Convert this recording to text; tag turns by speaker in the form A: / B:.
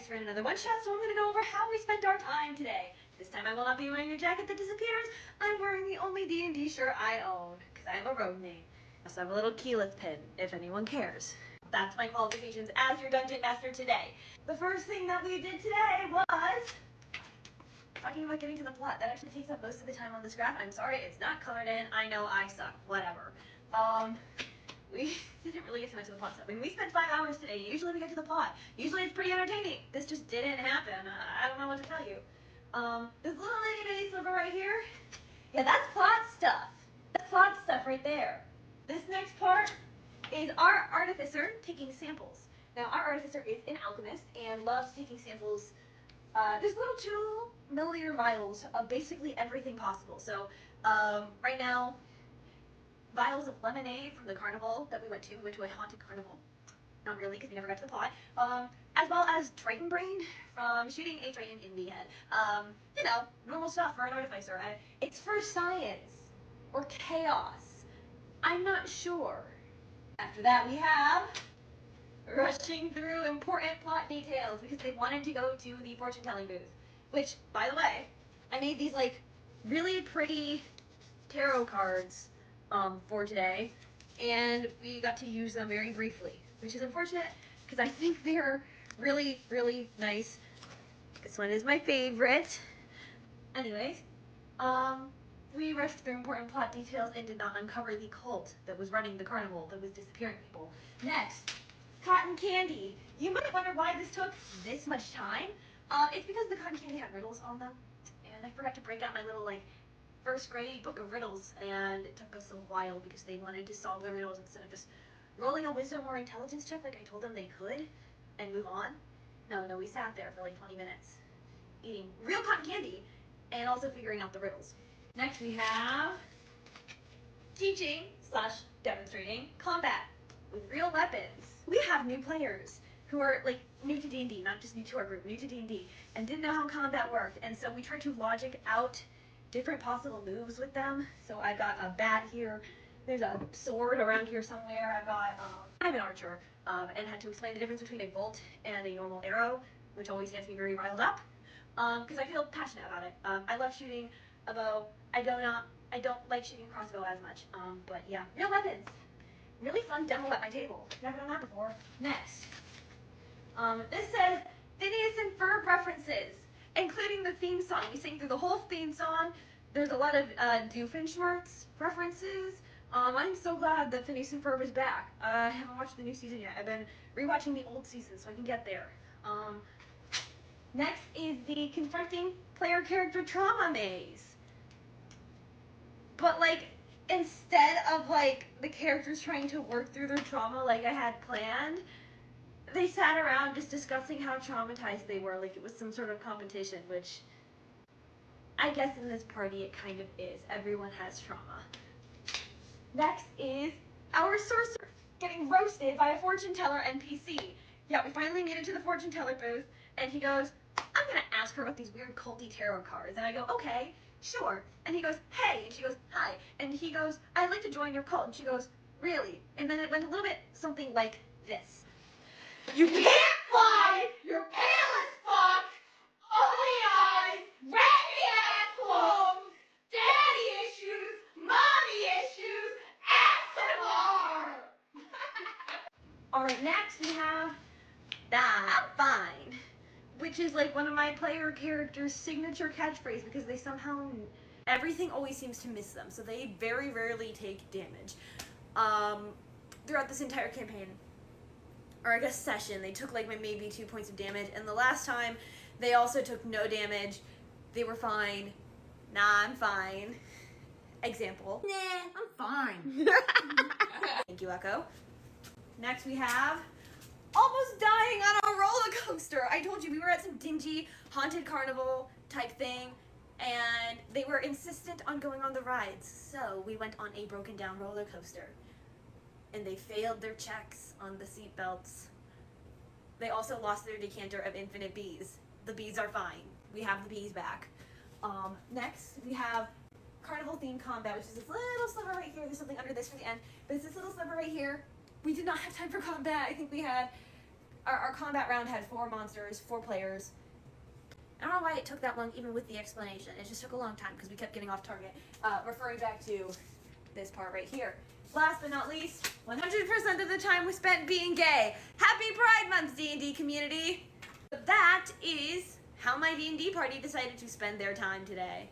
A: for another one shot, so I'm going to go over how we spent our time today. This time I will not be wearing a jacket that disappears. I'm wearing the only D&D shirt I own, because I am a rogue name. I also have a little keyless pin, if anyone cares. That's my qualifications as your dungeon master today. The first thing that we did today was talking about getting to the plot. That actually takes up most of the time on this graph. I'm sorry, it's not colored in. I know I suck. Whatever. We didn't really get too much of the plot stuff. I mean, we spent 5 hours today. Usually we get to the plot. Usually it's pretty entertaining. This just didn't happen. I don't know what to tell you. This little itty-bitty sliver right here, yeah, that's plot stuff. That's plot stuff right there. This next part is our artificer taking samples. Now, our artificer is an alchemist and loves taking samples. There's little 2-milliliter vials of basically everything possible. So, right now, vials of lemonade from the carnival that we went to. We went to a haunted carnival. Not really, because we never got to the plot. As well as Triton brain from shooting a Triton in the head. You know, normal stuff for an artificer. It's for science or chaos. I'm not sure. After that, we have rushing through important plot details because they wanted to go to the fortune-telling booth. Which, by the way, I made these, like, really pretty tarot cards for today, and we got to use them very briefly, which is unfortunate because I think they're really, really nice. This one is my favorite. Anyways, we rushed through important plot details and did not uncover the cult that was running the carnival that was disappearing people. Next, cotton candy. You might wonder why this took this much time. It's because the cotton candy had riddles on them, and I forgot to break out my little, like, first grade book of riddles, and it took us a while because they wanted to solve the riddles instead of just rolling a wisdom or intelligence check like I told them they could and move on. No, we sat there for like 20 minutes eating real cotton candy and also figuring out the riddles. Next we have teaching / demonstrating combat with real weapons. We have new players who are like new to D&D, not just new to our group, new to D&D, and didn't know how combat worked, and so we tried to logic out different possible moves with them. So I've got a bat here. There's a sword around here somewhere. I'm an archer, and had to explain the difference between a bolt and a normal arrow, which always gets me very riled up, because I feel passionate about it. I love shooting a bow. I don't like shooting a crossbow as much, but yeah, real weapons. Really fun demo at my table. Never done that before. Next. This says Phineas and Ferb references, including the theme song. We sang through the whole theme song. There's a lot of Doofenshmirtz references. I'm so glad that Phineas and Ferb is back. I haven't watched the new season yet. I've been rewatching the old season so I can get there. Next is the confronting player character trauma maze. But like, instead of like the characters trying to work through their trauma like I had planned, they sat around just discussing how traumatized they were, like it was some sort of competition, which I guess in this party it kind of is. Everyone has trauma. Next is our sorcerer getting roasted by a fortune teller NPC. Yeah, we finally made it to the fortune teller booth, and he goes, I'm gonna ask her about these weird culty tarot cards. And I go, okay, sure. And he goes, hey, and she goes, hi. And he goes, I'd like to join your cult. And she goes, really? And then it went a little bit something like this. You can't fly! You're pale as fuck! Ugly eyes! Raggedy ass clothes! Daddy issues! Mommy issues! ASMR! Alright, next we have I'm fine, which is like one of my player characters' signature catchphrase because they somehow, everything always seems to miss them, so they very rarely take damage. Throughout this entire campaign, or I guess session, they took like maybe 2 points of damage, and the last time they also took no damage. They were fine. Nah, I'm fine. Example. Nah, I'm fine. Thank you, Echo. Next we have almost dying on a roller coaster. I told you we were at some dingy haunted carnival type thing, and they were insistent on going on the rides, so we went on a broken down roller coaster. And they failed their checks on the seat belts. They also lost their decanter of infinite bees. The bees are fine. We have the bees back. Next, we have carnival themed combat, which is this little sliver right here. There's something under this for the end, but it's this little sliver right here. We did not have time for combat. I think we had our combat round had 4 monsters, 4 players. I don't know why it took that long, even with the explanation. It just took a long time because we kept getting off target. Referring back to this part right here. Last but not least, 100% of the time was spent being gay. Happy Pride Month, D&D community! That is how my D&D party decided to spend their time today.